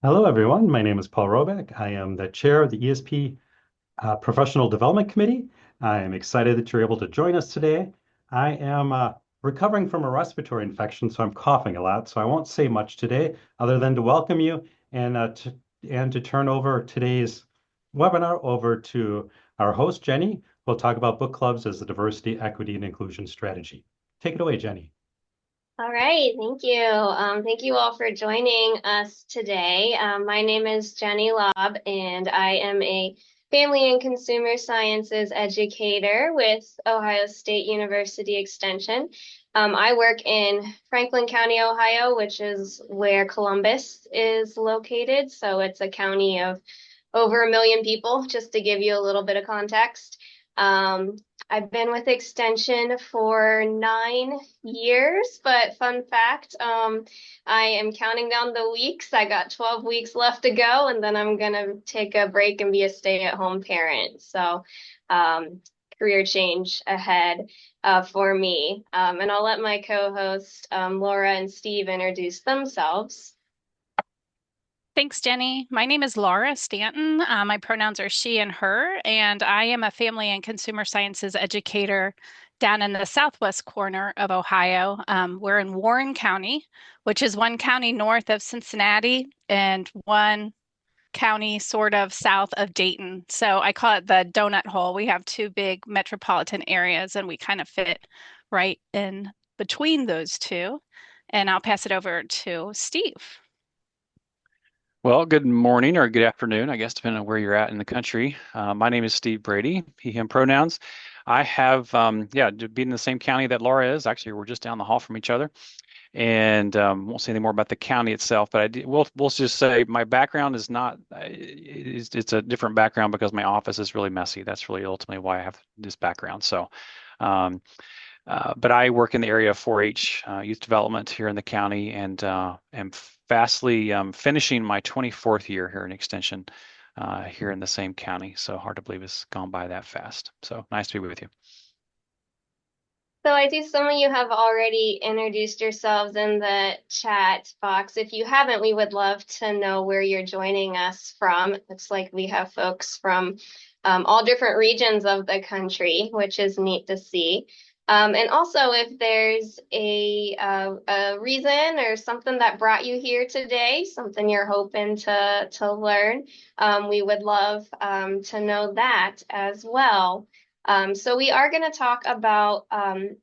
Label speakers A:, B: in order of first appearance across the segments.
A: Hello, everyone. My name is Paul Roback. I am the chair of the ESP Professional Development Committee. I am excited that you're able to join us today. I am recovering from a respiratory infection, so I'm coughing a lot. So I won't say much today, other than to welcome you and to turn over today's webinar over to our host, Jenny. We'll talk about book clubs as a diversity, equity, and inclusion strategy. Take it away, Jenny.
B: All right, thank you. Thank you all for joining us today. My name is Jenny Lobb, and I am a family and consumer sciences educator with Ohio State University Extension. I work in Franklin County, Ohio, which is where Columbus is located. So it's a county of over 1 million people, just to give you a little bit of context. Um, I've been with Extension for 9 years, but fun fact, I am counting down the weeks. I got 12 weeks left to go, and then I'm gonna take a break and be a stay-at-home parent. So, um, career change ahead for me. And I'll let my co-host Laura and Steve introduce themselves.
C: Thanks, Jenny. My name is Laura Stanton. My pronouns are she and her, and I am a family and consumer sciences educator down in the southwest corner of Ohio. We're in Warren County, which is one county north of Cincinnati and one county sort of south of Dayton. So I call it the donut hole. We have two big metropolitan areas, and we kind of fit right in between those two. And I'll pass it over to Steve.
D: Well, good morning or good afternoon, I guess, depending on where you're at in the country. My name is Steve Brady, he, him pronouns. I have, being in the same county that Laura is. Actually, we're just down the hall from each other. And won't say any more about the county itself, but we'll just say my background is not, it's a different background because my office is really messy. That's really ultimately why I have this background. Um, but I work in the area of 4-H youth development here in the county and am fastly finishing my 24th year here in Extension here in the same county. So hard to believe it's gone by that fast. So nice to be with you.
B: So I see some of you have already introduced yourselves in the chat box. If you haven't, we would love to know where you're joining us from. It looks like we have folks from all different regions of the country, which is neat to see. And also, if there's a reason or something that brought you here today, something you're hoping to learn, we would love to know that as well. So we are going to talk about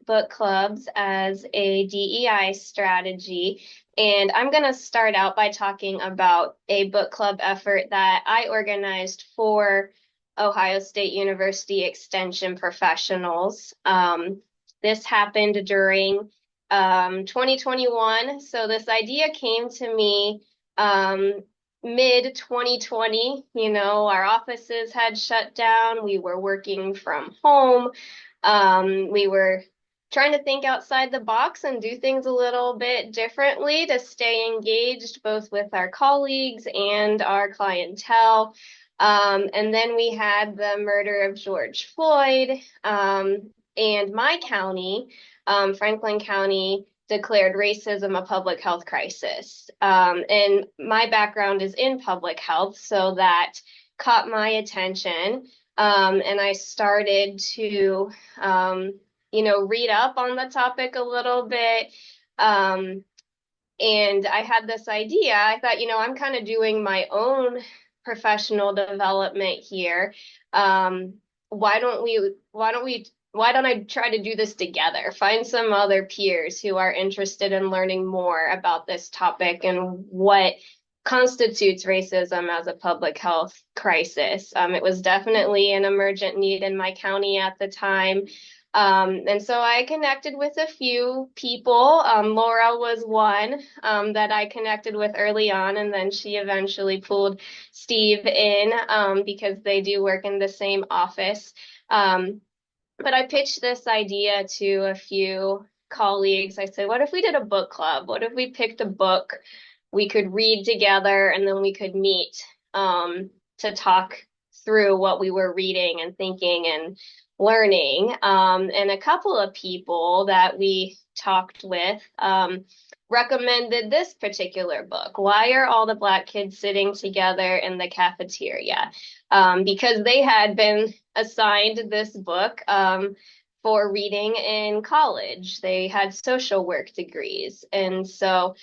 B: book clubs as a DEI strategy. And I'm going to start out by talking about a book club effort that I organized for Ohio State University Extension professionals. This happened during 2021. So this idea came to me mid 2020. Our offices had shut down. We were working from home. We were trying to think outside the box and do things a little bit differently to stay engaged both with our colleagues and our clientele. And then we had the murder of George Floyd, and my county, Franklin County, declared racism a public health crisis. And my background is in public health, so that caught my attention. And I started to, read up on the topic a little bit. And I had this idea. I thought, I'm kind of doing my own professional development here. Why don't I try to do this together? Find some other peers who are interested in learning more about this topic and what constitutes racism as a public health crisis. It was definitely an emergent need in my county at the time. And so I connected with a few people. Laura was one that I connected with early on, and then she eventually pulled Steve in because they do work in the same office. But I pitched this idea to a few colleagues. I said, what if we did a book club? What if we picked a book we could read together and then we could meet to talk through what we were reading and thinking and learning. And a couple of people that we talked with recommended this particular book. Why are all the Black kids sitting together in the cafeteria? Because they had been assigned this book for reading in college. They had social work degrees. And so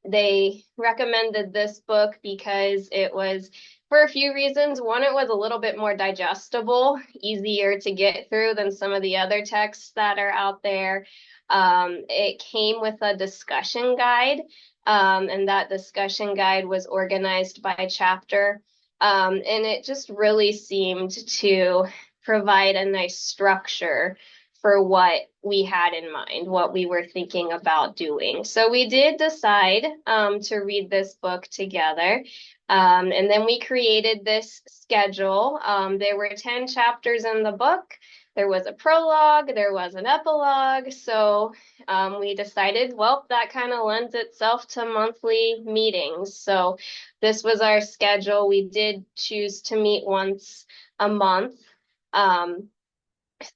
B: they recommended this book because it was, for a few reasons. One, it was a little bit more digestible, easier to get through than some of the other texts that are out there. It came with a discussion guide, and that discussion guide was organized by chapter. And it just really seemed to provide a nice structure for what we had in mind, what we were thinking about doing. So we did decide to read this book together. And then we created this schedule. There were 10 chapters in the book. There was a prologue, there was an epilogue. So we decided, well, that kind of lends itself to monthly meetings. So this was our schedule. We did choose to meet once a month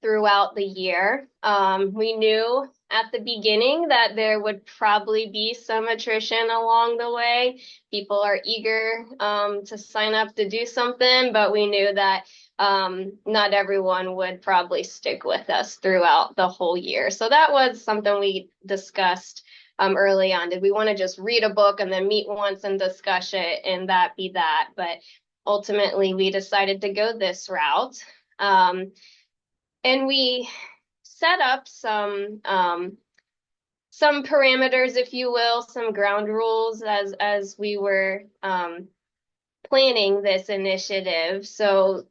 B: throughout the year. We knew at the beginning that there would probably be some attrition along the way. People are eager to sign up to do something, but we knew that not everyone would probably stick with us throughout the whole year. So that was something we discussed early on. Did we want to just read a book and then meet once and discuss it and that be that? But ultimately, we decided to go this route. And we set up some parameters, if you will, some ground rules as we were planning this initiative. So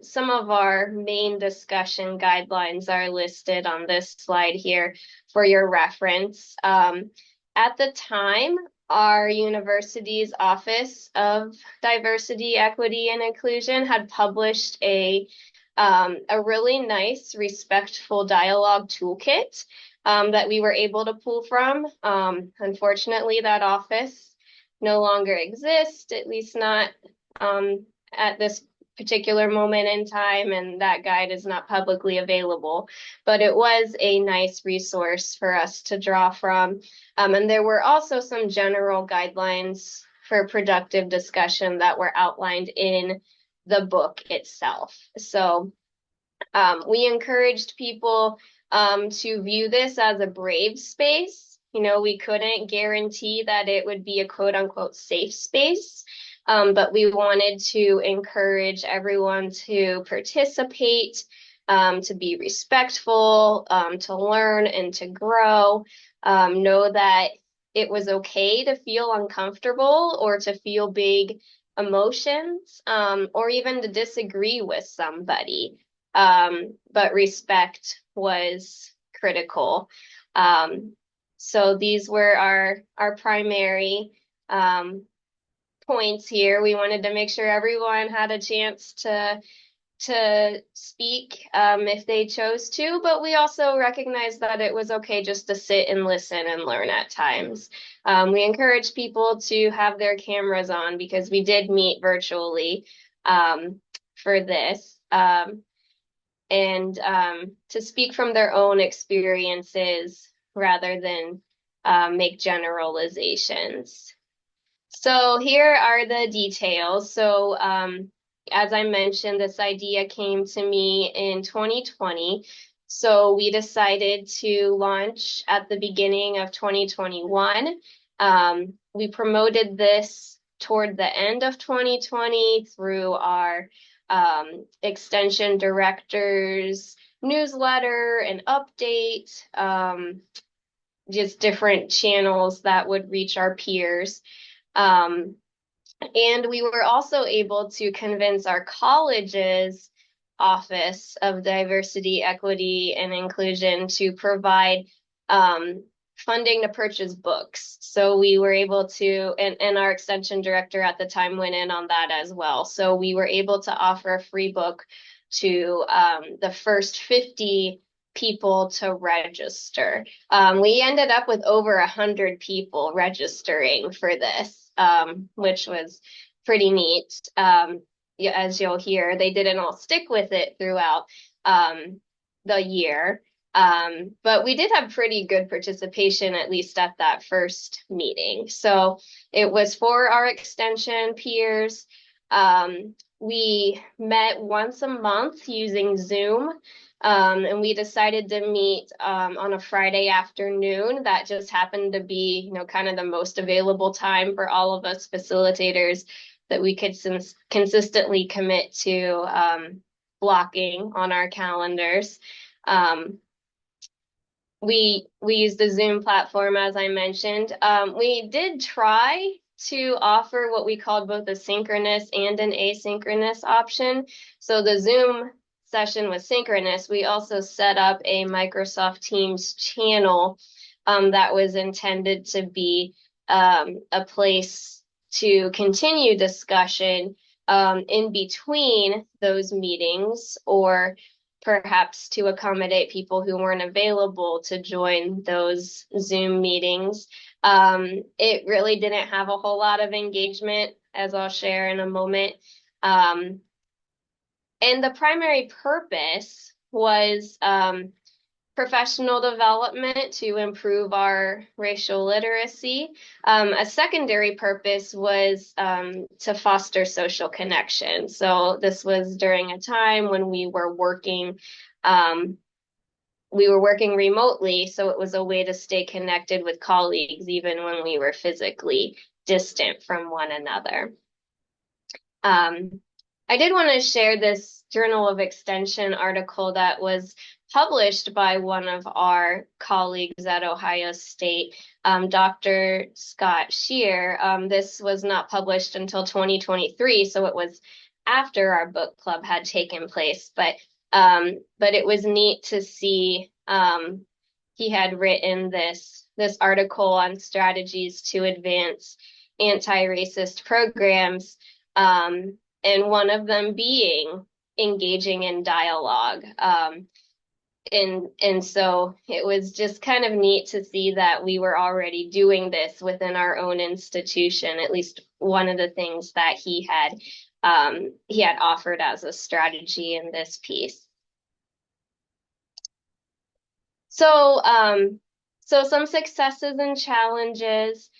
B: some of our main discussion guidelines are listed on this slide here for your reference. At the time, our university's Office of Diversity, Equity, and Inclusion had published a really nice respectful dialogue toolkit that we were able to pull from. Unfortunately, that office no longer exists, at least not at this particular moment in time, and that guide is not publicly available. But it was a nice resource for us to draw from. And there were also some general guidelines for productive discussion that were outlined in the book itself. So we encouraged people to view this as a brave space. You know, we couldn't guarantee that it would be a quote unquote safe space, but we wanted to encourage everyone to participate, to be respectful, to learn and to grow, know that it was okay to feel uncomfortable or to feel big emotions, or even to disagree with somebody. But respect was critical. So these were our primary points here. We wanted to make sure everyone had a chance to speak if they chose to, but we also recognized that it was okay just to sit and listen and learn at times. We encouraged people to have their cameras on because we did meet virtually for this, and to speak from their own experiences rather than make generalizations. So here are the details. So as I mentioned, this idea came to me in 2020. So we decided to launch at the beginning of 2021. We promoted this toward the end of 2020 through our extension director's newsletter and update, just different channels that would reach our peers. And we were also able to convince our college's Office of Diversity, Equity, and Inclusion to provide funding to purchase books. So we were able to, and our extension director at the time went in on that as well. So we were able to offer a free book to the first 50 people to register. We ended up with over 100 people registering for this. Which was pretty neat. As you'll hear, they didn't all stick with it throughout the year. But we did have pretty good participation, at least at that first meeting. So it was for our extension peers. We met once a month using Zoom. And we decided to meet on a Friday afternoon. That just happened to be, kind of the most available time for all of us facilitators that we could consistently commit to blocking on our calendars. We used the Zoom platform, as I mentioned. We did try to offer what we called both a synchronous and an asynchronous option. So the Zoom session was synchronous. We also set up a Microsoft Teams channel that was intended to be a place to continue discussion in between those meetings, or perhaps to accommodate people who weren't available to join those Zoom meetings. It really didn't have a whole lot of engagement, as I'll share in a moment. And the primary purpose was professional development to improve our racial literacy. A secondary purpose was to foster social connection. So this was during a time when we were working remotely, so it was a way to stay connected with colleagues even when we were physically distant from one another. I did want to share this Journal of Extension article that was published by one of our colleagues at Ohio State, Dr. Scott Shear. This was not published until 2023, so it was after our book club had taken place, but it was neat to see he had written this article on strategies to advance anti-racist programs, and one of them being engaging in dialogue. And so it was just kind of neat to see that we were already doing this within our own institution, at least one of the things that he had offered as a strategy in this piece. So some successes and challenges.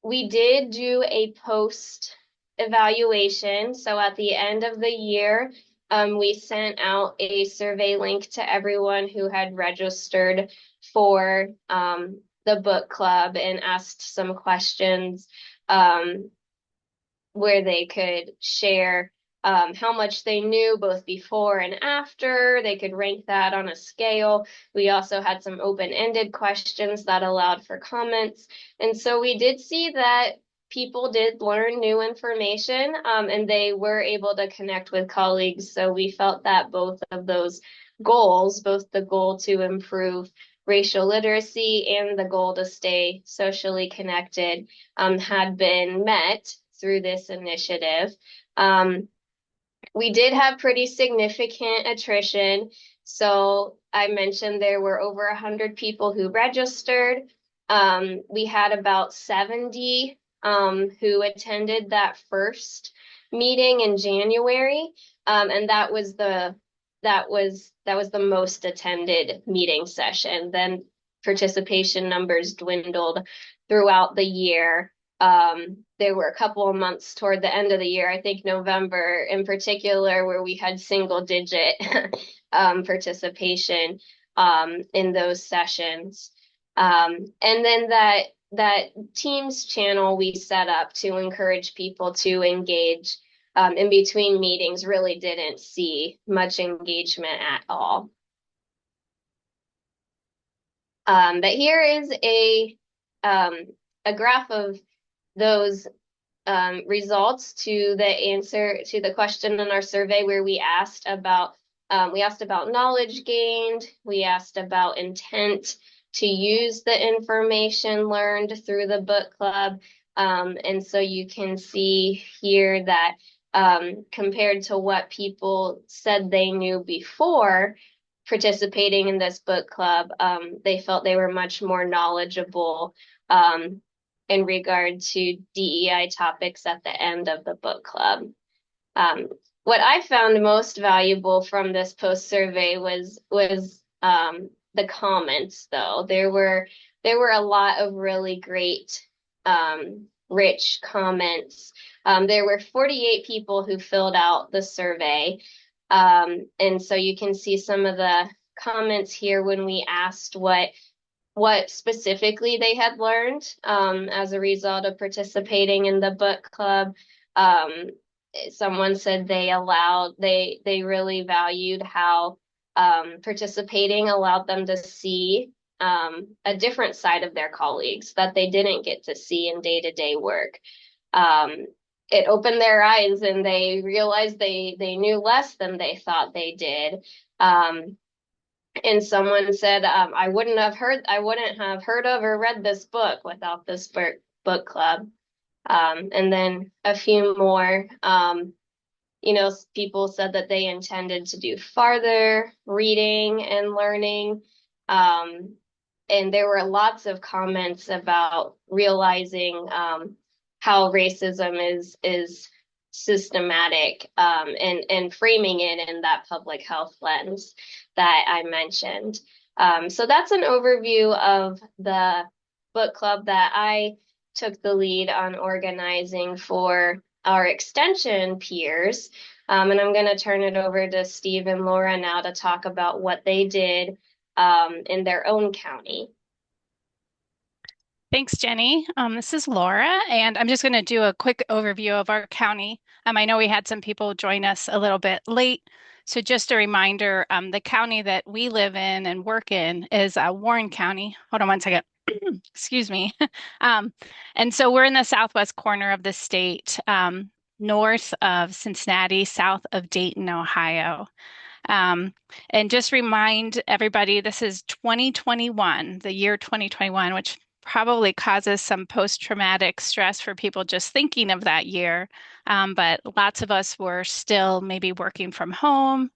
B: We did do a post evaluation. So at the end of the year, we sent out a survey link to everyone who had registered for the book club and asked some questions where they could share how much they knew both before and after. They could rank that on a scale. We also had some open-ended questions that allowed for comments. And so we did see that people did learn new information, and they were able to connect with colleagues. So we felt that both of those goals, both the goal to improve racial literacy and the goal to stay socially connected, had been met through this initiative. We did have pretty significant attrition. So I mentioned there were over 100 people who registered. We had about 70 who attended that first meeting in January, and that was the most attended meeting session. Then participation numbers dwindled throughout the year. There were a couple of months toward the end of the year, I think November in particular, where we had single digit participation in those sessions. And then that Teams channel we set up to encourage people to engage in between meetings really didn't see much engagement at all. But here is a graph of those results to the answer to the question in our survey, where we asked about knowledge gained, we asked about intent to use the information learned through the book club. And so you can see here that compared to what people said they knew before participating in this book club, they felt they were much more knowledgeable in regard to DEI topics at the end of the book club. What I found most valuable from this post survey was the comments though. There were a lot of really great rich comments. There were 48 people who filled out the survey. And so you can see some of the comments here when we asked what specifically they had learned as a result of participating in the book club. Someone said they really valued how participating allowed them to see a different side of their colleagues that they didn't get to see in day-to-day work. It opened their eyes and they realized they knew less than they thought they did. And someone said, I wouldn't have heard of or read this book without this book club. And then a few more, people said that they intended to do farther reading and learning. And there were lots of comments about realizing how racism is systematic, and framing it in that public health lens that I mentioned. So that's an overview of the book club that I took the lead on organizing for our extension peers. And I'm going to turn it over to Steve and Laura now to talk about what they did in their own county.
C: Thanks, Jenny. This is Laura, and I'm just going to do a quick overview of our county. I know we had some people join us a little bit late, so just a reminder, the county that we live in and work in is Warren County. Hold on one second. Excuse me. And so we're in the southwest corner of the state, north of Cincinnati, south of Dayton, Ohio. And just remind everybody, this is 2021, the year 2021, which probably causes some post-traumatic stress for people just thinking of that year. But lots of us were still maybe working from home,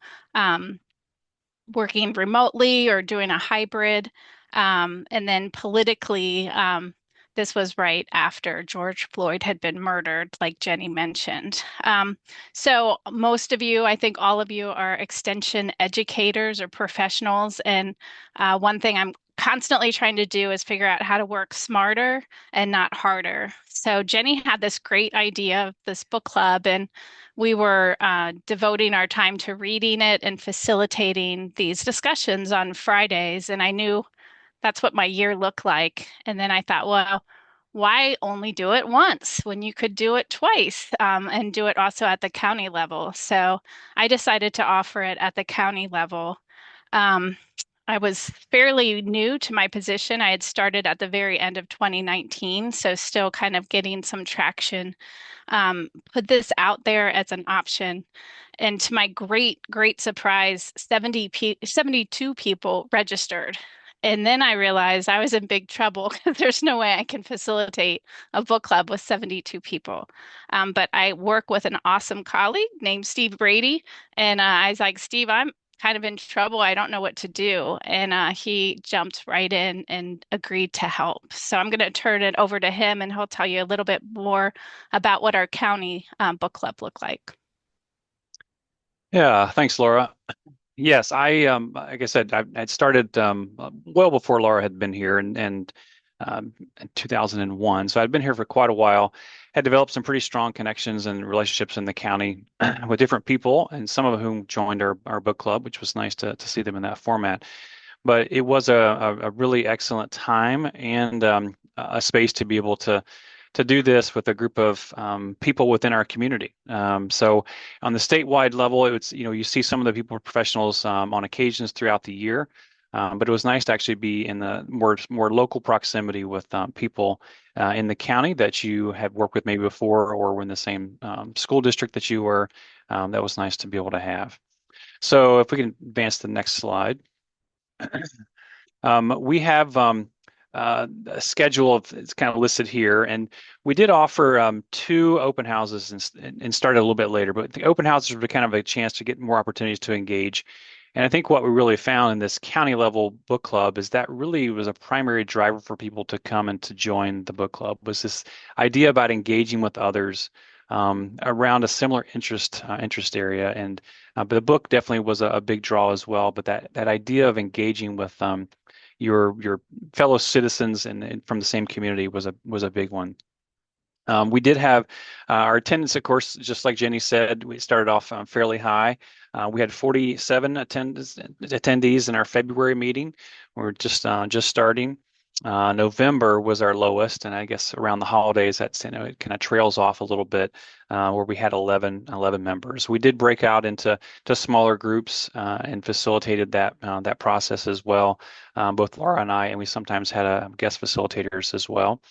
C: working remotely or doing a hybrid. And then politically, this was right after George Floyd had been murdered, like Jenny mentioned. So most of you, I think all of you are extension educators or professionals. And one thing I'm constantly trying to do is figure out how to work smarter and not harder. So Jenny had this great idea of this book club, and we were devoting our time to reading it and facilitating these discussions on Fridays. And I knew that's what my year looked like. And then I thought, well, why only do it once when you could do it twice, and do it also at the county level? So I decided to offer it at the county level. I was fairly new to my position. I had started at the very end of 2019, so still kind of getting some traction. Put this out there as an option. And to my great surprise, 72 people registered. And then I realized I was in big trouble because there's no way I can facilitate a book club with 72 people. But I work with an awesome colleague named Steve Brady. And I was like, Steve, I'm kind of in trouble. I don't know what to do. And he jumped right in and agreed to help. So I'm going to turn it over to him and he'll tell you a little bit more about what our county book club looked like.
D: Yeah, thanks, Laura. Yes, like I said, I'd started well before Laura had been here in 2001. So I'd been here for quite a while, had developed some pretty strong connections and relationships in the county with different people, and some of whom joined our book club, which was nice to see them in that format. But it was a really excellent time and a space to be able to do this with a group of people within our community. So on the statewide level, it's you see some of the people professionals on occasions throughout the year, but it was nice to actually be in the more local proximity with people in the county that you had worked with maybe before or were in the same school district that you were. That was nice to be able to have. So if we can advance to the next slide. We have a schedule of it's kind of listed here, and we did offer 2 open houses and started a little bit later, but the open houses were kind of a chance to get more opportunities to engage. And I think what we really found in this county level book club is that really was a primary driver for people to come and to join the book club was this idea about engaging with others, around a similar interest area. And but the book definitely was a big draw as well. But that idea of engaging with your fellow citizens and from the same community was a big one. We did have our attendance, of course, just like Jenny said, we started off fairly high. We had 47 attendees in our February meeting. We're just starting. November was our lowest, and I guess around the holidays, that's it kind of trails off a little bit, where we had 11 members. We did break out into smaller groups and facilitated that process as well, both Laura and I, and we sometimes had guest facilitators as well.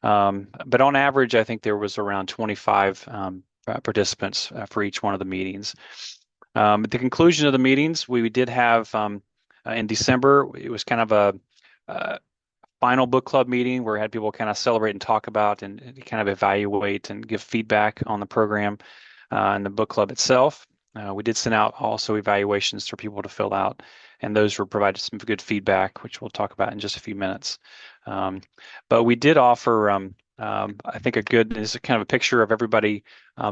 D: But on average, I think there was around 25 participants for each one of the meetings. At the conclusion of the meetings, we did have in December, it was kind of a final book club meeting where we had people kind of celebrate and talk about and kind of evaluate and give feedback on the program and the book club itself. We did send out also evaluations for people to fill out, and those were provided some good feedback, which we'll talk about in just a few minutes. But we did offer, I think, this is kind of a picture of everybody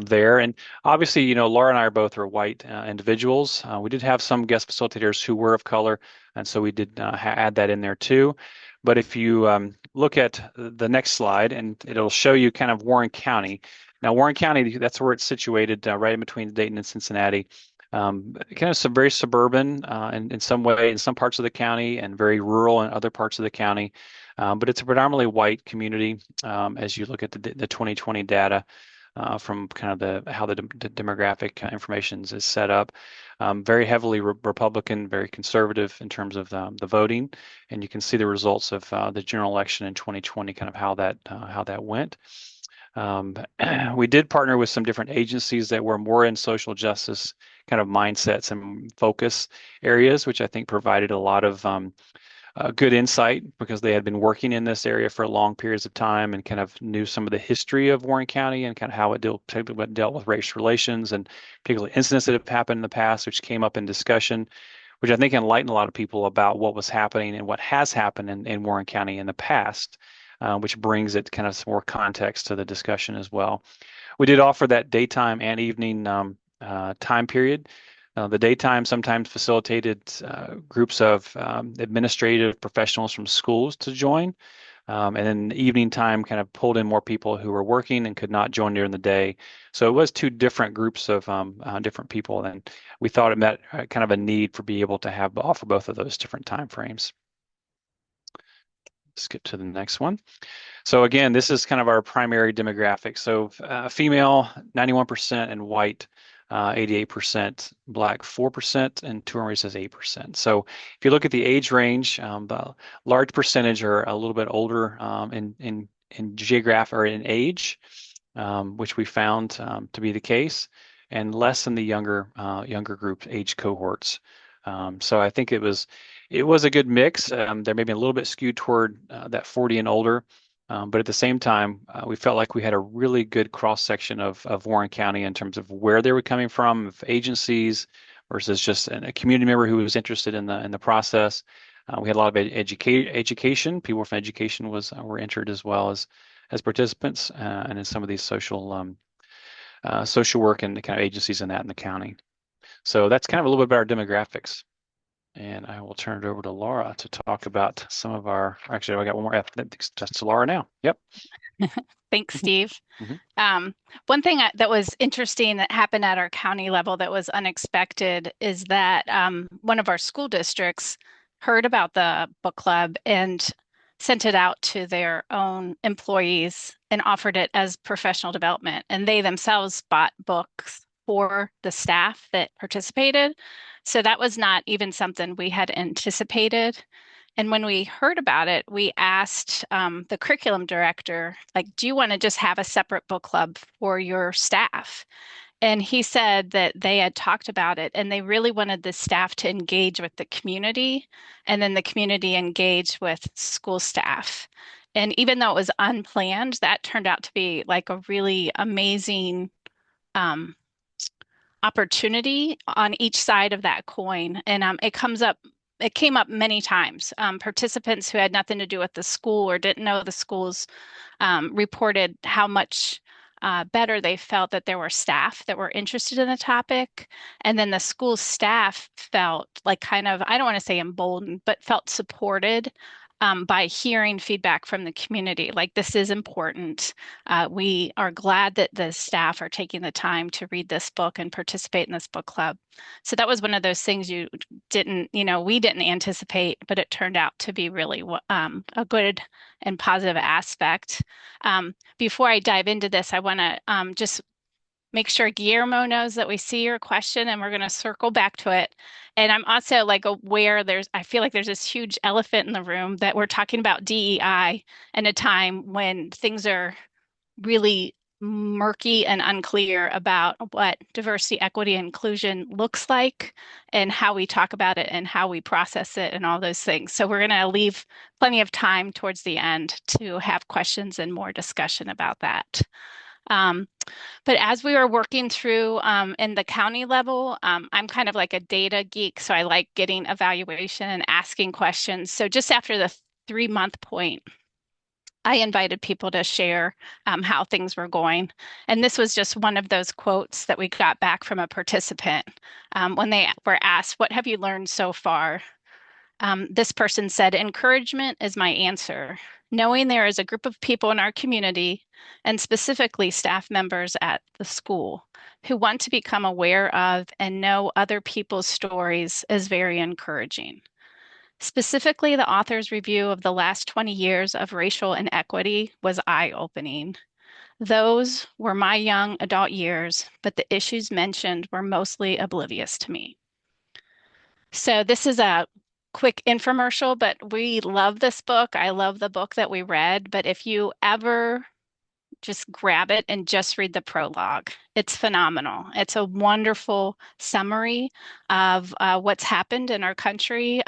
D: there. And obviously, you know, Laura and I are white individuals. We did have some guest facilitators who were of color, and so we did add that in there too. But if you look at the next slide, and it'll show you kind of Warren County. Now, Warren County, that's where it's situated, right in between Dayton and Cincinnati. Kind of some very suburban in some way in some parts of the county, and very rural in other parts of the county. But it's a predominantly white community as you look at the 2020 data from kind of how the demographic information is set up. Very heavily Republican, very conservative in terms of the voting, and you can see the results of the general election in 2020, kind of how that went. We did partner with some different agencies that were more in social justice kind of mindsets and focus areas, which I think provided a lot of good insight because they had been working in this area for long periods of time and kind of knew some of the history of Warren County and kind of how it dealt with race relations and particularly incidents that have happened in the past, which came up in discussion, which I think enlightened a lot of people about what was happening and what has happened in Warren County in the past, which brings it kind of some more context to the discussion as well. We did offer that daytime and evening time period. The daytime sometimes facilitated groups of administrative professionals from schools to join. And then the evening time kind of pulled in more people who were working and could not join during the day. So it was two different groups of different people. And we thought it met kind of a need for being able to offer both of those different time frames. Skip to the next one. So again, this is kind of our primary demographic. So female, 91%, and white, 88%, Black 4%, and tourism says 8%. So if you look at the age range, the large percentage are a little bit older in geographic or in age, which we found to be the case, and less in the younger group age cohorts. So I think it was a good mix. There may be a little bit skewed toward that 40 and older. But at the same time, we felt like we had a really good cross-section of Warren County in terms of where they were coming from, of agencies versus just a community member who was interested in the process. We had a lot of education. People from education were entered as well as participants, and in some of these social work and the kind of agencies in the county. So that's kind of a little bit about our demographics. And I will turn it over to Laura to talk about some of actually, I got one more. That's to Laura now. Yep.
C: Thanks, Steve. One thing that was interesting that happened at our county level that was unexpected is that one of our school districts heard about the book club and sent it out to their own employees and offered it as professional development. And they themselves bought books for the staff that participated. So that was not even something we had anticipated. And when we heard about it, we asked the curriculum director, like, do you want to just have a separate book club for your staff? And he said that they had talked about it and they really wanted the staff to engage with the community and then the community engage with school staff. And even though it was unplanned, that turned out to be like a really amazing opportunity on each side of that coin. And it came up many times. Participants who had nothing to do with the school or didn't know the schools reported how much better they felt that there were staff that were interested in the topic. And then the school staff felt like kind of, I don't want to say emboldened, but felt supported by hearing feedback from the community. Like, this is important. We are glad that the staff are taking the time to read this book and participate in this book club. So that was one of those things we didn't anticipate, but it turned out to be really a good and positive aspect. Before I dive into this, I want to just make sure Guillermo knows that we see your question and we're going to circle back to it. And I'm also like aware I feel like there's this huge elephant in the room that we're talking about DEI in a time when things are really murky and unclear about what diversity, equity, and inclusion looks like and how we talk about it and how we process it and all those things. So we're going to leave plenty of time towards the end to have questions and more discussion about that. But as we were working through in the county level, I'm kind of like a data geek, so I like getting evaluation and asking questions. So just after the 3-month point, I invited people to share how things were going. And this was just one of those quotes that we got back from a participant when they were asked, "What have you learned so far?" This person said, "Encouragement is my answer. Knowing there is a group of people in our community, and specifically staff members at the school, who want to become aware of and know other people's stories is very encouraging." Specifically, the author's review of the last 20 years of racial inequity was eye-opening. Those were my young adult years, but the issues mentioned were mostly oblivious to me. So this is a quick infomercial, but we love this book. I love the book that we read, but if you ever just grab it and just read the prologue, it's phenomenal. It's a wonderful summary of what's happened in our country,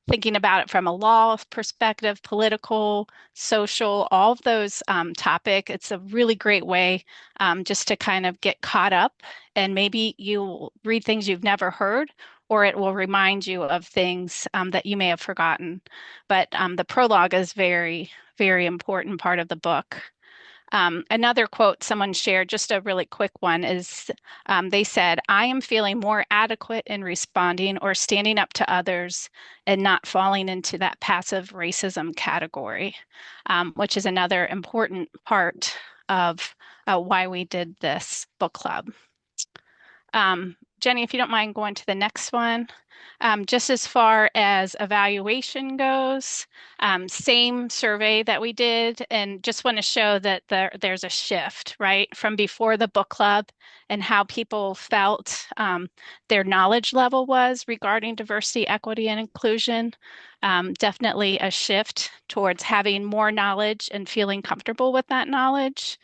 C: thinking about it from a law perspective, political, social, all of those topic. It's a really great way just to kind of get caught up, and maybe you'll read things you've never heard, or it will remind you of things that you may have forgotten. But the prologue is very, very important part of the book. Another quote someone shared, just a really quick one, is they said, "I am feeling more adequate in responding or standing up to others and not falling into that passive racism category," which is another important part of why we did this book club. Jenny, if you don't mind going to the next one. Just as far as evaluation goes, same survey that we did, and just want to show that there's a shift, right, from before the book club and how people felt their knowledge level was regarding diversity, equity, and inclusion. Definitely a shift towards having more knowledge and feeling comfortable with that knowledge.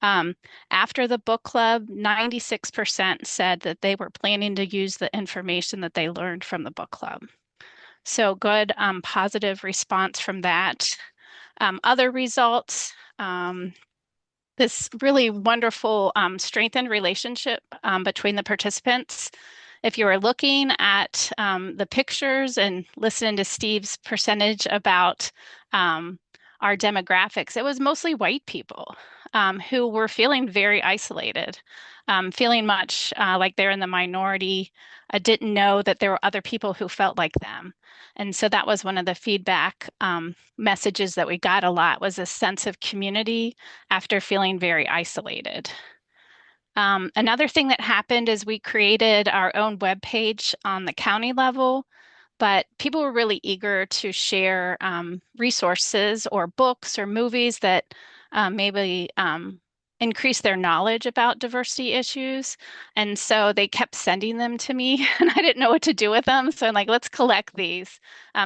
C: After the book club, 96% said that they were planning to use the information that they learned from the book club. So good, positive response from that. Other results, this really wonderful strengthened relationship between the participants. If you are looking at the pictures and listening to Steve's percentage about our demographics, it was mostly white people who were feeling very isolated, feeling much like they're in the minority, didn't know that there were other people who felt like them. And so that was one of the feedback messages that we got a lot, was a sense of community after feeling very isolated. Another thing that happened is we created our own webpage on the county level, but people were really eager to share resources or books or movies that maybe increase their knowledge about diversity issues. And so they kept sending them to me and I didn't know what to do with them. So I'm like, let's collect these.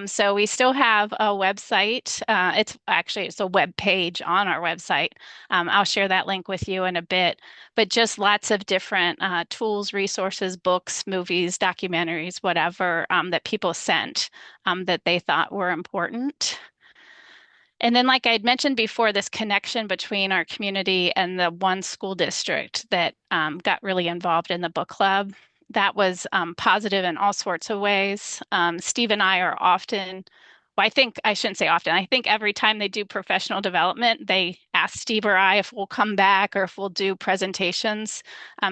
C: So we still have a website. It's a web page on our website. I'll share that link with you in a bit, but just lots of different tools, resources, books, movies, documentaries, whatever that people sent that they thought were important. And then, like I had mentioned before, this connection between our community and the one school district that got really involved in the book club, that was positive in all sorts of ways. Steve and I are often, well, I think I shouldn't say often, I think every time they do professional development, they ask Steve or I if we'll come back or if we'll do presentations.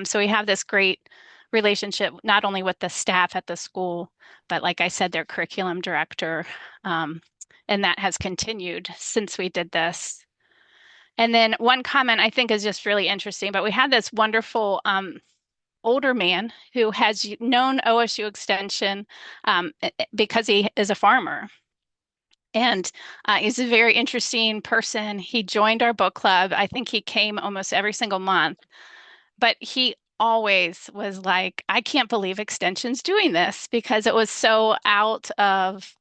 C: So we have this great relationship, not only with the staff at the school, but like I said, their curriculum director. And that has continued since we did this. And then one comment I think is just really interesting, but we had this wonderful older man who has known OSU Extension because he is a farmer. And he's a very interesting person. He joined our book club. I think he came almost every single month, but he always was like, I can't believe Extension's doing this because it was so out of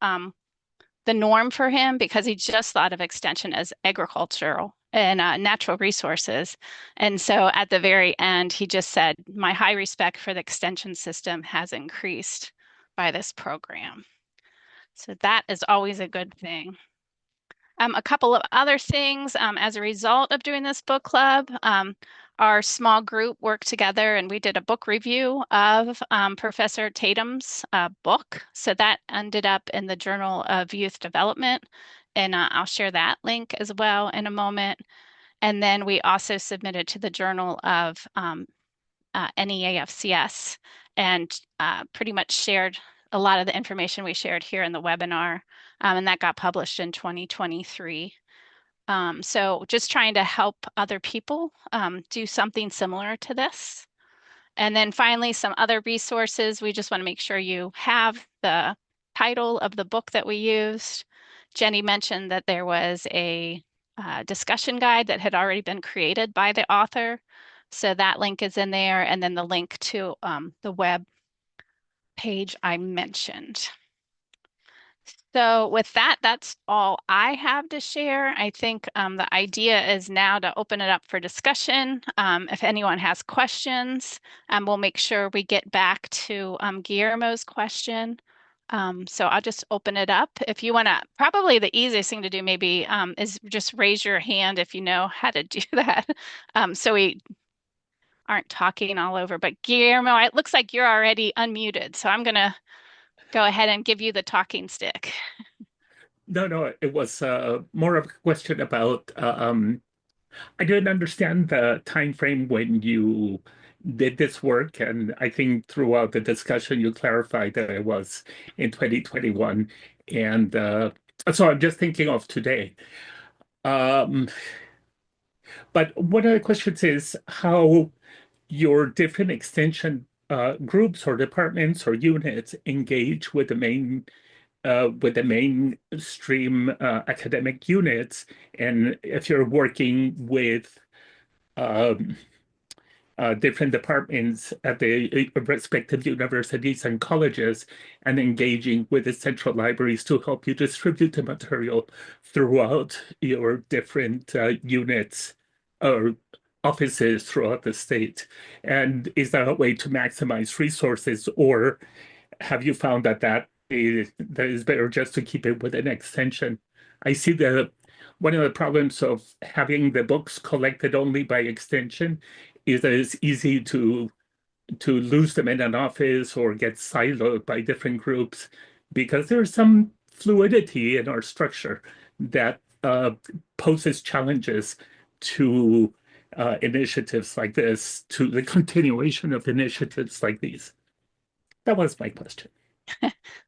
C: the norm for him because he just thought of Extension as agricultural and natural resources. And so at the very end, he just said, my high respect for the Extension system has increased by this program. So that is always a good thing. A couple of other things as a result of doing this book club, our small group worked together and we did a book review of Professor Tatum's book. So that ended up in the Journal of Youth Development. And I'll share that link as well in a moment. And then we also submitted to the Journal of NEAFCS and pretty much shared a lot of the information we shared here in the webinar. And that got published in 2023. So just trying to help other people do something similar to this. And then finally, some other resources. We just want to make sure you have the title of the book that we used. Jenny mentioned that there was a discussion guide that had already been created by the author. So that link is in there. And then the link to the web page I mentioned. So with that, that's all I have to share. I think the idea is now to open it up for discussion. If anyone has questions, we'll make sure we get back to Guillermo's question. So I'll just open it up. If you want to, probably the easiest thing to do maybe is just raise your hand if you know how to do that. So we aren't talking all over. But Guillermo, it looks like you're already unmuted. So I'm going to go ahead and give you the talking stick.
E: No, it was more of a question about I didn't understand the time frame when you did this work, and I think throughout the discussion you clarified that it was in 2021, and so I'm just thinking of today. But one of the questions is how your different extension groups or departments or units engage with the mainstream academic units, and if you're working with different departments at the respective universities and colleges and engaging with the central libraries to help you distribute the material throughout your different units or offices throughout the state. And is that a way to maximize resources, or have you found that is better just to keep it with an extension? I see one of the problems of having the books collected only by extension is that it's easy to lose them in an office or get siloed by different groups because there's some fluidity in our structure that poses challenges to initiatives like this, to the continuation of initiatives like these. That was my question.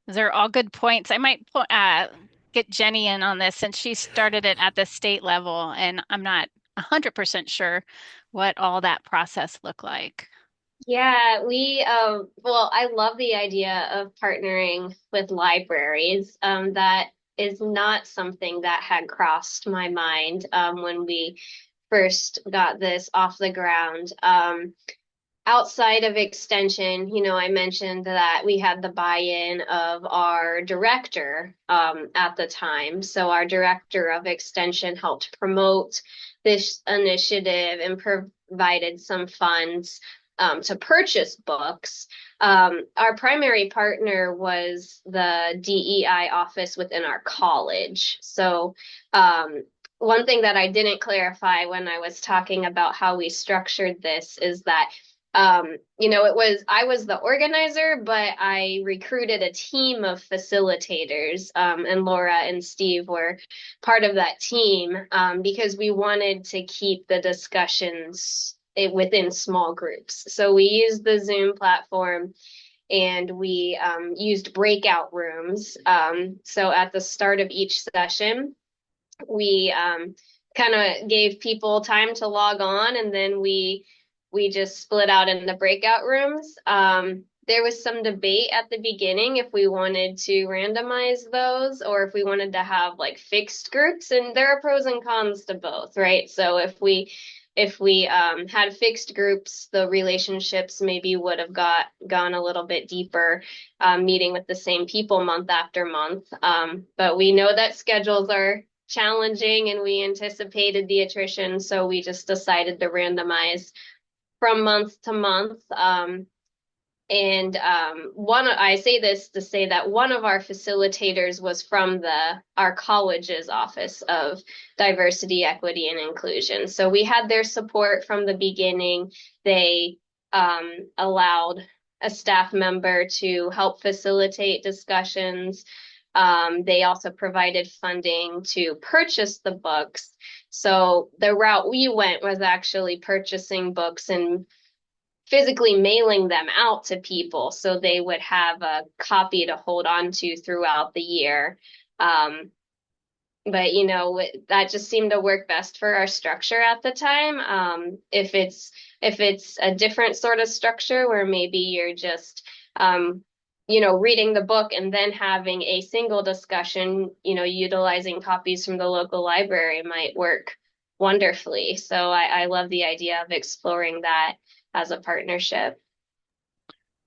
C: Those are all good points. I might get Jenny in on this since she started it at the state level, and I'm not 100% sure what all that process looked like.
B: Yeah, well, I love the idea of partnering with libraries. That is not something that had crossed my mind when we first got this off the ground. Outside of extension, I mentioned that we had the buy-in of our director at the time. So our director of extension helped promote this initiative and provided some funds to purchase books. Our primary partner was the DEI office within our college. So one thing that I didn't clarify when I was talking about how we structured this is that I was the organizer, but I recruited a team of facilitators, and Laura and Steve were part of that team, because we wanted to keep the discussions within small groups. So we used the Zoom platform and we used breakout rooms. So at the start of each session, we kind of gave people time to log on, and then we just split out in the breakout rooms. There was some debate at the beginning if we wanted to randomize those or if we wanted to have like fixed groups, and there are pros and cons to both, right? So if we had fixed groups, the relationships maybe would have gone a little bit deeper, meeting with the same people month after month. But we know that schedules are challenging and we anticipated the attrition, so we just decided to randomize from month to month. I say this to say that one of our facilitators was from our college's Office of Diversity, Equity, and Inclusion. So we had their support from the beginning. They allowed a staff member to help facilitate discussions. They also provided funding to purchase the books. So the route we went was actually purchasing books and physically mailing them out to people so they would have a copy to hold on to throughout the year. But that just seemed to work best for our structure at the time. If it's a different sort of structure where maybe you're just reading the book and then having a single discussion, utilizing copies from the local library might work wonderfully. So I love the idea of exploring that as a partnership.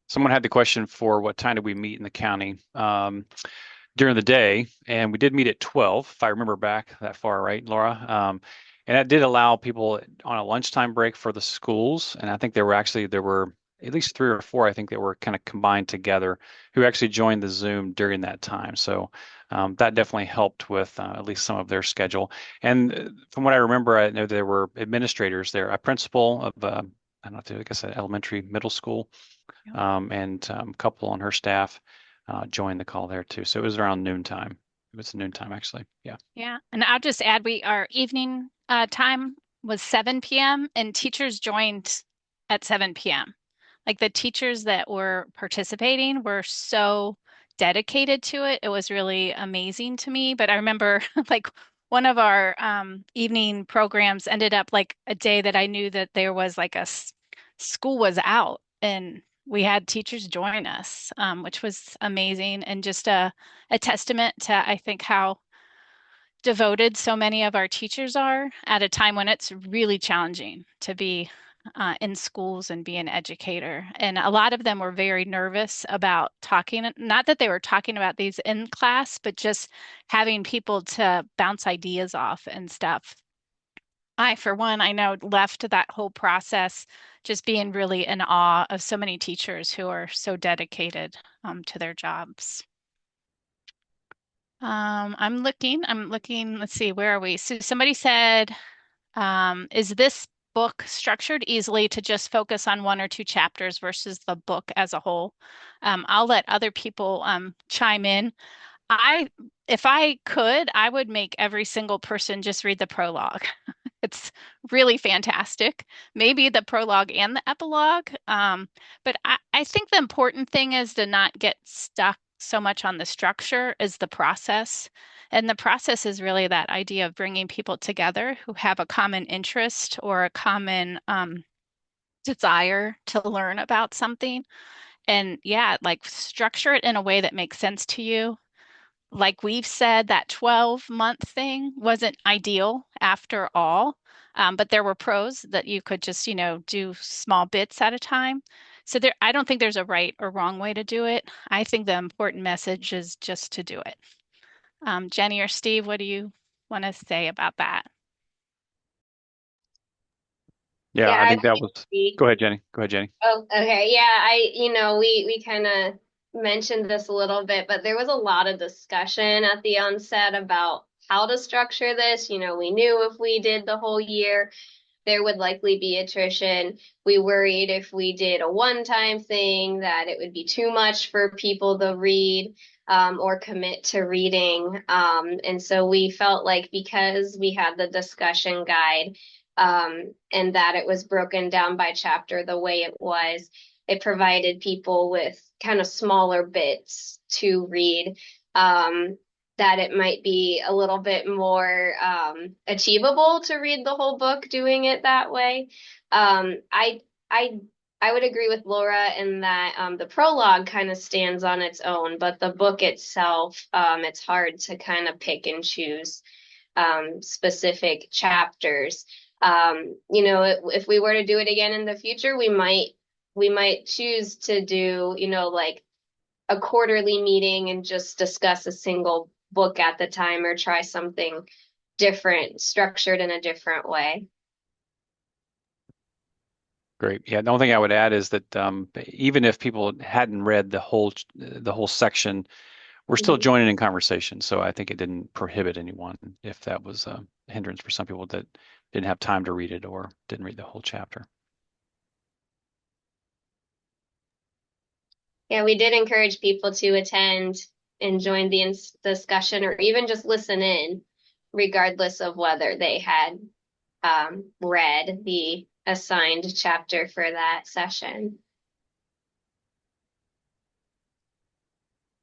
D: Someone had the question for what time did we meet in the county during the day, and we did meet at 12, if I remember back that far, right, Laura? And that did allow people on a lunchtime break for the schools, and I think there were at least 3 or 4, I think, that were kind of combined together who actually joined the Zoom during that time. So that definitely helped with at least some of their schedule. And from what I remember, I know there were administrators there, a principal of I don't know, I guess an elementary, middle school, and a couple on her staff joined the call there too. So it was around noontime. It was noontime actually. Yeah.
C: Yeah. And I'll just add, our evening time was 7 p.m. and teachers joined at 7 p.m. Like the teachers that were participating were so dedicated to it. It was really amazing to me. But I remember like one of our evening programs ended up like a day that I knew that there was like school was out and we had teachers join us, which was amazing and just a testament to, I think, how devoted so many of our teachers are at a time when it's really challenging to be in schools and be an educator. And a lot of them were very nervous about talking, not that they were talking about these in class, but just having people to bounce ideas off and stuff. I, for one, I know left that whole process just being really in awe of so many teachers who are so dedicated to their jobs. I'm looking, let's see, where are we? So somebody said, is this book structured easily to just focus on 1 or 2 chapters versus the book as a whole? I'll let other people chime in. If I could, I would make every single person just read the prologue. It's really fantastic. Maybe the prologue and the epilogue. But I think the important thing is to not get stuck so much on the structure as the process. And the process is really that idea of bringing people together who have a common interest or a common desire to learn about something. And yeah, like structure it in a way that makes sense to you. Like we've said, that 12-month thing wasn't ideal after all, but there were pros that you could just, do small bits at a time. So I don't think there's a right or wrong way to do it. I think the important message is just to do it. Jenny or Steve, what do you want to say about that?
D: Yeah,
B: Yeah,
D: I think that was. Go ahead, Jenny. Go ahead, Jenny.
B: Oh, okay. Yeah, we kind of mentioned this a little bit, but there was a lot of discussion at the onset about how to structure this. We knew if we did the whole year, there would likely be attrition. We worried if we did a one-time thing that it would be too much for people to read or commit to reading. And so we felt like because we had the discussion guide and that it was broken down by chapter the way it was, it provided people with kind of smaller bits to read. That it might be a little bit more achievable to read the whole book doing it that way. I would agree with Laura in that the prologue kind of stands on its own, but the book itself, it's hard to kind of pick and choose specific chapters. If we were to do it again in the future, we might choose to do, like a quarterly meeting and just discuss a single book at the time or try something different, structured in a different way.
D: Great. Yeah, the only thing I would add is that even if people hadn't read the whole section, we're still joining in conversation. So I think it didn't prohibit anyone if that was a hindrance for some people that didn't have time to read it or didn't read the whole chapter.
B: Yeah, we did encourage people to attend and join the discussion or even just listen in, regardless of whether they had read the assigned chapter for that session.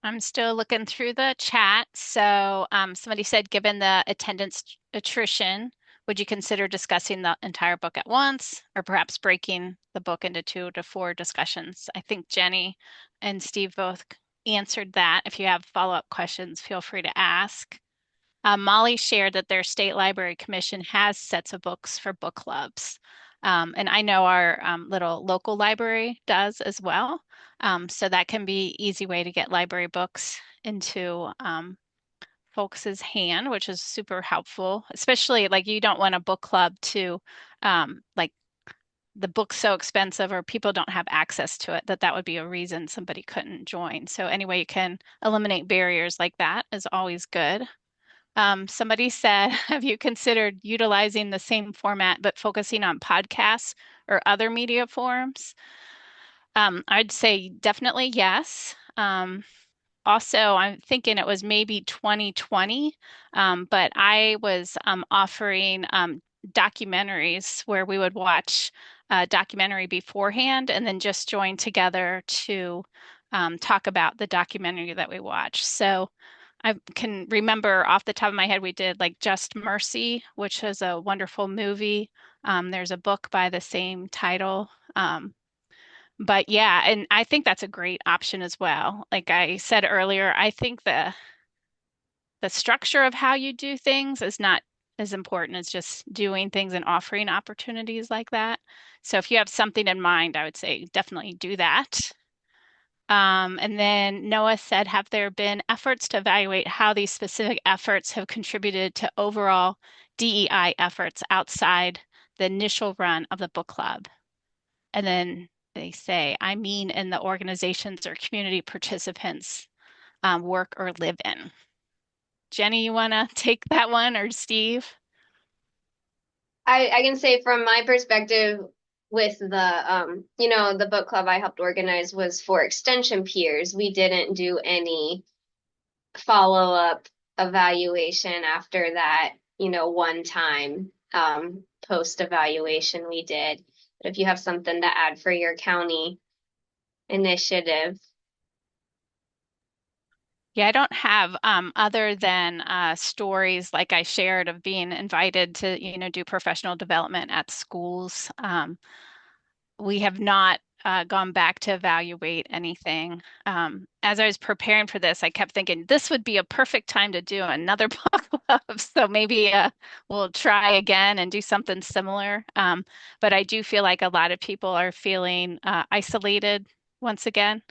C: I'm still looking through the chat. So somebody said, given the attendance attrition, would you consider discussing the entire book at once or perhaps breaking the book into 2 to 4 discussions? I think Jenny and Steve both answered that. If you have follow-up questions, feel free to ask. Molly shared that their state library commission has sets of books for book clubs. And I know our little local library does as well. So that can be easy way to get library books into folks' hand, which is super helpful, especially like you don't want a book club to like the book's so expensive or people don't have access to it, that would be a reason somebody couldn't join. So anyway, you can eliminate barriers like that is always good. Somebody said, have you considered utilizing the same format but focusing on podcasts or other media forms? I'd say definitely yes. Also, I'm thinking it was maybe 2020, but I was offering documentaries where we would watch a documentary beforehand and then just join together to talk about the documentary that we watched. So I can remember off the top of my head, we did like Just Mercy, which is a wonderful movie. There's a book by the same title. But yeah, and I think that's a great option as well. Like I said earlier, I think the structure of how you do things is not as important as just doing things and offering opportunities like that. So if you have something in mind, I would say definitely do that. And then Noah said, have there been efforts to evaluate how these specific efforts have contributed to overall DEI efforts outside the initial run of the book club? And then they say, I mean, in the organizations or community participants work or live in. Jenny, you want to take that one, or Steve?
B: I can say from my perspective with the book club I helped organize was for extension peers. We didn't do any follow-up evaluation after that, one time post evaluation we did. But if you have something to add for your county initiative.
C: Yeah, I don't have other than stories like I shared of being invited to, do professional development at schools. We have not gone back to evaluate anything. As I was preparing for this, I kept thinking this would be a perfect time to do another book club. So maybe we'll try again and do something similar. But I do feel like a lot of people are feeling isolated once again.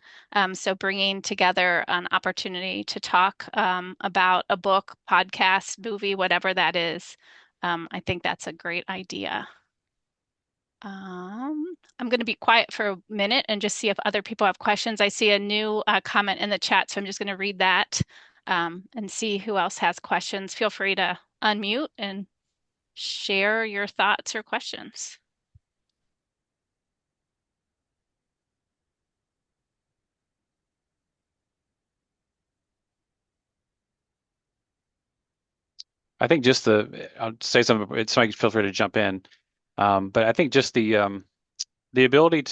C: So bringing together an opportunity to talk about a book, podcast, movie, whatever that is, I think that's a great idea. I'm going to be quiet for a minute and just see if other people have questions. I see a new comment in the chat, so I'm just going to read that and see who else has questions. Feel free to unmute and share your thoughts or questions.
D: I think I'll say something, somebody feel free to jump in. But I think just the ability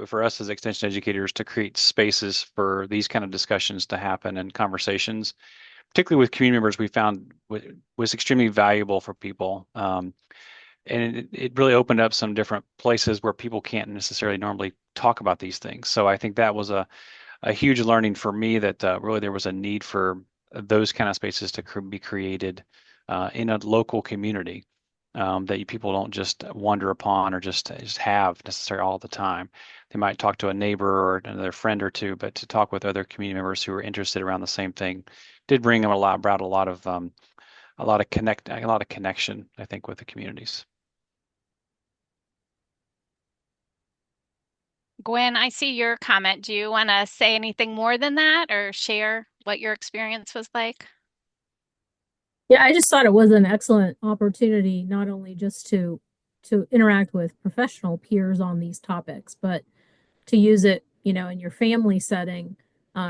D: for us as extension educators to create spaces for these kind of discussions to happen and conversations, particularly with community members, we found was extremely valuable for people. And it really opened up some different places where people can't necessarily normally talk about these things. So I think that was a huge learning for me that really there was a need for those kind of spaces to be created in a local community that people don't just wander upon or just have necessarily all the time. They might talk to a neighbor or another friend or two, but to talk with other community members who are interested around the same thing did bring them brought a lot of connection, I think, with the communities.
C: Gwen, I see your comment. Do you want to say anything more than that or share what your experience was like?
F: Yeah, I just thought it was an excellent opportunity, not only just to interact with professional peers on these topics, but to use it, in your family setting.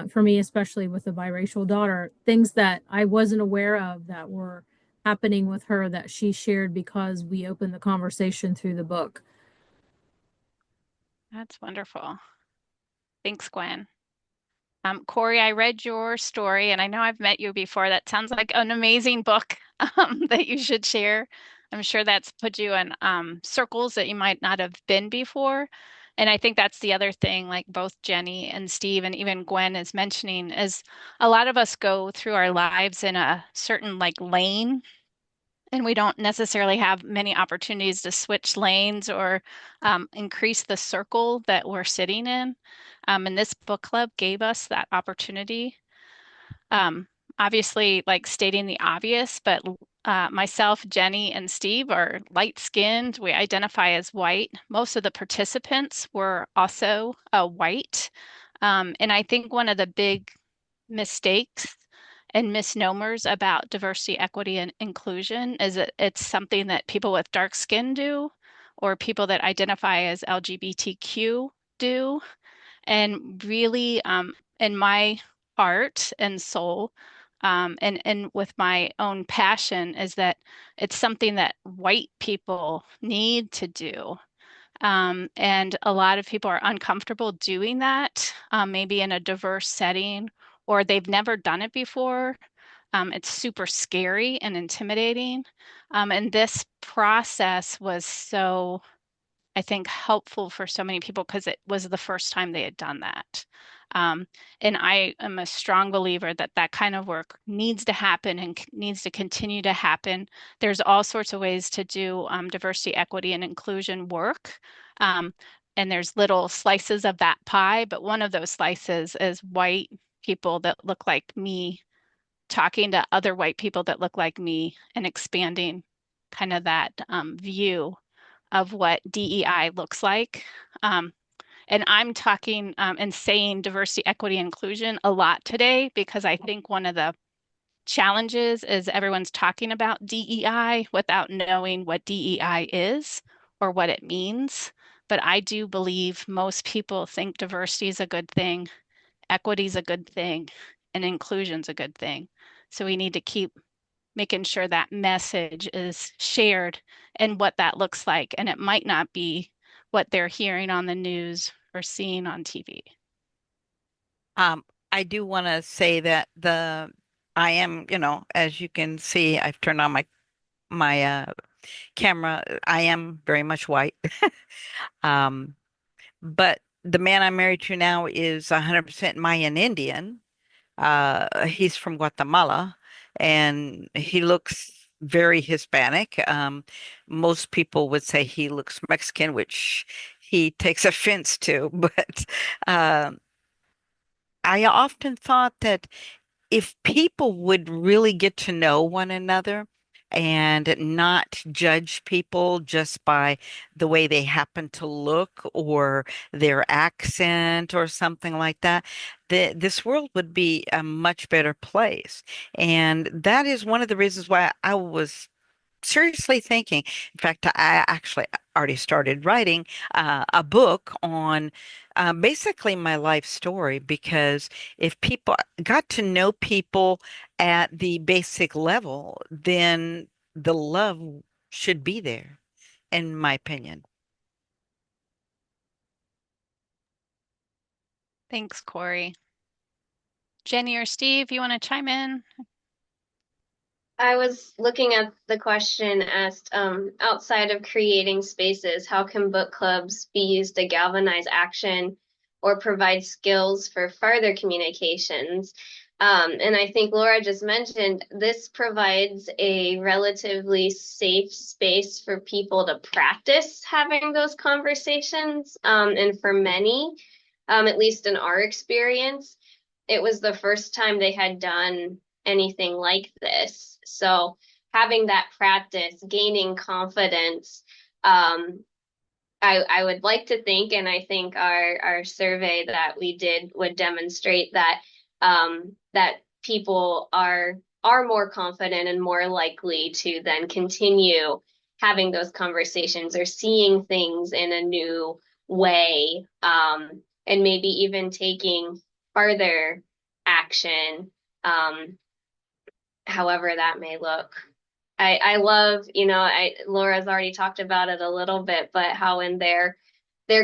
F: For me, especially with a biracial daughter, things that I wasn't aware of that were happening with her that she shared because we opened the conversation through the book.
C: That's wonderful. Thanks, Gwen. Corey, I read your story and I know I've met you before. That sounds like an amazing book that you should share. I'm sure that's put you in circles that you might not have been before. And I think that's the other thing, like both Jenny and Steve and even Gwen is mentioning, is a lot of us go through our lives in a certain like lane, and we don't necessarily have many opportunities to switch lanes or increase the circle that we're sitting in. And this book club gave us that opportunity. Um, Obviously, like stating the obvious, but myself, Jenny, and Steve are light skinned. We identify as white. Most of the participants were also white. And I think one of the big mistakes and misnomers about diversity, equity, and inclusion is that it's something that people with dark skin do or people that identify as LGBTQ do. And really, in my heart and soul, and with my own passion, is that it's something that white people need to do. And a lot of people are uncomfortable doing that, maybe in a diverse setting, or they've never done it before. It's super scary and intimidating. And this process was so, I think, helpful for so many people because it was the first time they had done that. Um, and I am a strong believer that that kind of work needs to happen and needs to continue to happen. There's all sorts of ways to do diversity, equity, and inclusion work. Um, and there's little slices of that pie, but one of those slices is white people that look like me talking to other white people that look like me and expanding kind of that view of what DEI looks like. Um, and I'm talking and saying diversity, equity, inclusion a lot today because I think one of the challenges is everyone's talking about DEI without knowing what DEI is or what it means. But I do believe most people think diversity is a good thing, equity is a good thing, and inclusion is a good thing. So we need to keep making sure that message is shared and what that looks like. And it might not be what they're hearing on the news or seeing on TV.
G: Um, I do want to say that I am, as you can see, I've turned on my camera. I am very much white. Um, but the man I'm married to now is 100% Mayan Indian. He's from Guatemala and he looks very Hispanic. Most people would say he looks Mexican, which he takes offense to, but I often thought that if people would really get to know one another and not judge people just by the way they happen to look or their accent or something like that, this world would be a much better place. And that is one of the reasons why I was seriously thinking. In fact, I actually already started writing a book on basically my life story, because if people got to know people at the basic level, then the love should be there, in my opinion.
C: Thanks, Corey. Jenny or Steve, you want to chime in?
B: I was looking at the question asked, outside of creating spaces, how can book clubs be used to galvanize action or provide skills for further communications? And I think Laura just mentioned this provides a relatively safe space for people to practice having those conversations. And for many, at least in our experience, it was the first time they had done anything like this. So having that practice, gaining confidence, I would like to think, and I think our survey that we did would demonstrate that that people are more confident and more likely to then continue having those conversations or seeing things in a new way, and maybe even taking further action, however that may look. I love, Laura's already talked about it a little bit, but how in their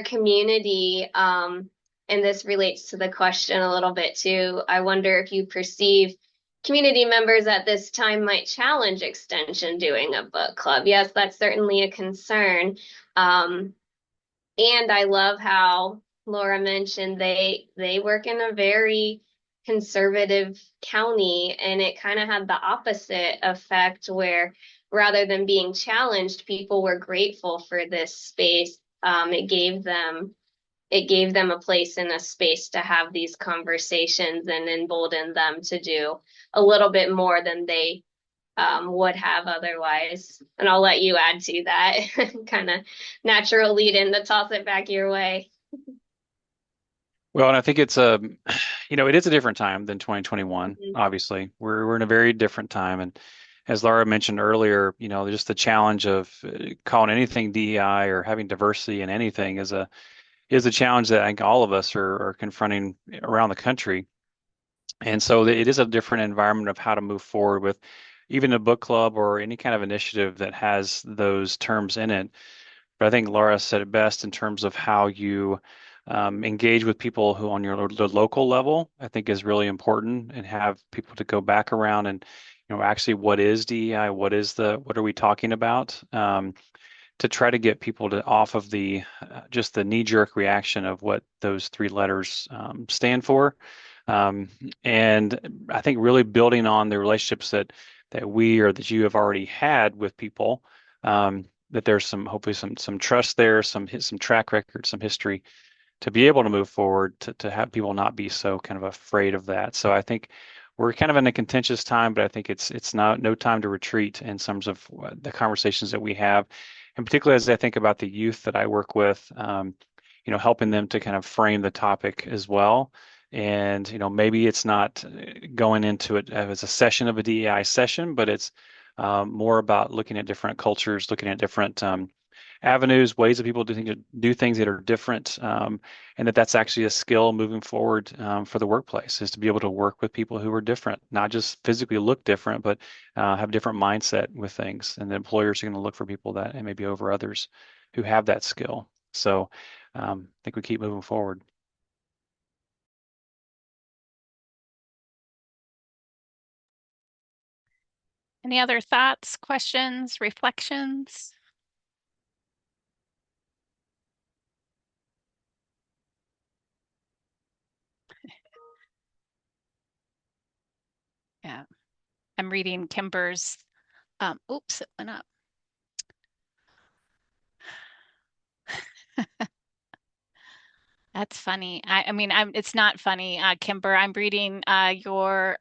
B: community, and this relates to the question a little bit too. I wonder if you perceive community members at this time might challenge Extension doing a book club. Yes, that's certainly a concern. And I love how Laura mentioned they work in a very conservative county, and it kind of had the opposite effect where rather than being challenged, people were grateful for this space. It gave them a place and a space to have these conversations and emboldened them to do a little bit more than they would have otherwise. And I'll let you add to that kind of natural lead in to toss it back your way.
D: Well, and I think it's a, it is a different time than 2021. Obviously, we're in a very different time, and as Laura mentioned earlier, just the challenge of calling anything DEI or having diversity in anything is a challenge that I think all of us are confronting around the country. And so it is a different environment of how to move forward with even a book club or any kind of initiative that has those terms in it. But I think Laura said it best in terms of how you engage with people who on the local level, I think is really important, and have people to go back around and, actually what is DEI? What are we talking about? To try to get people to off of the just the knee-jerk reaction of what those three letters stand for. And I think really building on the relationships that we or that you have already had with people, that there's hopefully some trust there, some track record, some history to be able to move forward, to have people not be so kind of afraid of that. So I think we're kind of in a contentious time, but I think it's no time to retreat in terms of the conversations that we have, and particularly as I think about the youth that I work with, helping them to kind of frame the topic as well. And, maybe it's not going into it as a session of a DEI session, but it's more about looking at different cultures, looking at different avenues, ways that people do things that are different, and that's actually a skill moving forward for the workplace, is to be able to work with people who are different, not just physically look different, but have a different mindset with things. And the employers are going to look for people that, and maybe over others, who have that skill. So I think we keep moving forward.
C: Any other thoughts, questions, reflections? Yeah, I'm reading Kimber's, oops, it went up. That's funny. I mean, it's not funny, Kimber. I'm reading your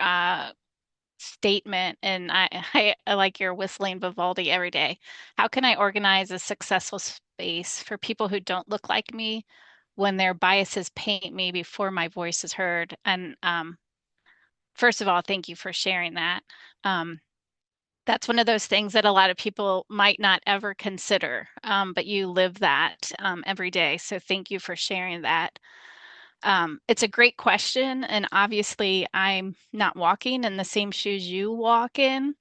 C: statement, and I like your whistling Vivaldi every day. How can I organize a successful space for people who don't look like me when their biases paint me before my voice is heard? And first of all, thank you for sharing that. That's one of those things that a lot of people might not ever consider, but you live that every day. So thank you for sharing that. It's a great question, and obviously I'm not walking in the same shoes you walk in,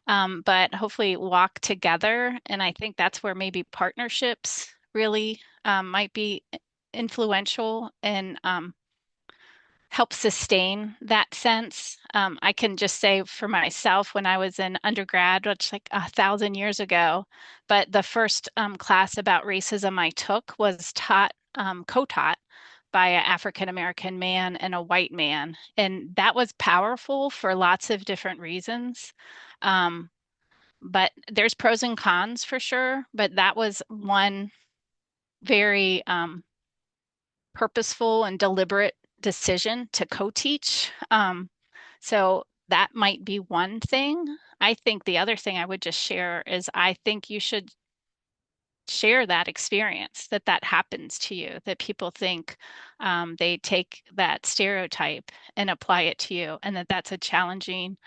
C: but hopefully walk together. And I think that's where maybe partnerships really might be influential and help sustain that sense. I can just say for myself, when I was in undergrad, which like 1,000 years ago, but the first class about racism I took was co-taught by an African American man and a white man, and that was powerful for lots of different reasons. Um, but there's pros and cons for sure. But that was one very purposeful and deliberate decision to co-teach. So that might be one thing. I think the other thing I would just share is I think you should share that experience, that that happens to you, that people think they take that stereotype and apply it to you, and that that's a challenging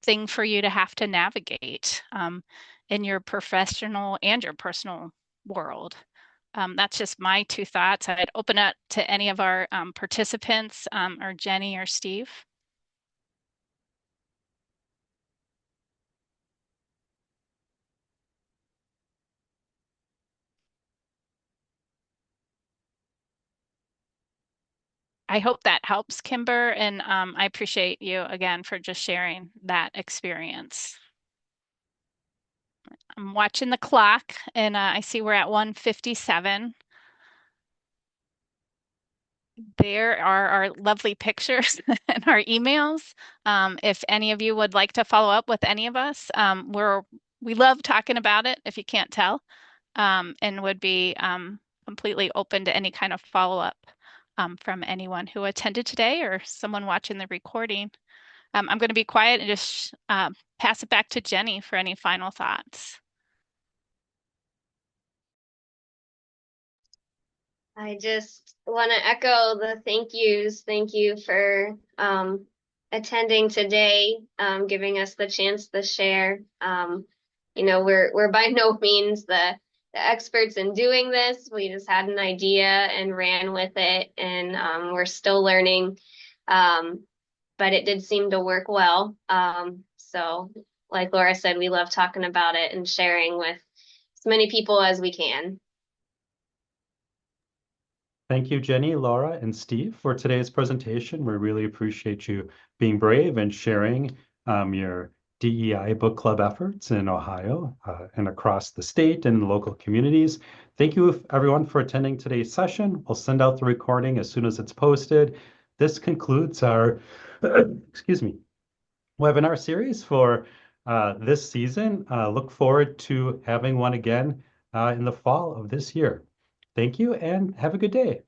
C: thing for you to have to navigate in your professional and your personal world. That's just my two thoughts. I'd open up to any of our participants, or Jenny or Steve. I hope that helps, Kimber, and I appreciate you again for just sharing that experience. I'm watching the clock, and I see we're at 1:57. There are our lovely pictures and our emails. If any of you would like to follow up with any of us, we love talking about it, if you can't tell, and would be completely open to any kind of follow-up from anyone who attended today or someone watching the recording. I'm going to be quiet and just pass it back to Jenny for any final thoughts.
B: I just want to echo the thank yous. Thank you for attending today, giving us the chance to share. We're by no means the experts in doing this. We just had an idea and ran with it, and we're still learning. But it did seem to work well. So like Laura said, we love talking about it and sharing with as many people as we can.
A: Thank you, Jenny, Laura, and Steve, for today's presentation. We really appreciate you being brave and sharing your DEI book club efforts in Ohio and across the state and local communities. Thank you, everyone, for attending today's session. We'll send out the recording as soon as it's posted. This concludes our, excuse me, webinar series for this season. Look forward to having one again in the fall of this year. Thank you and have a good day.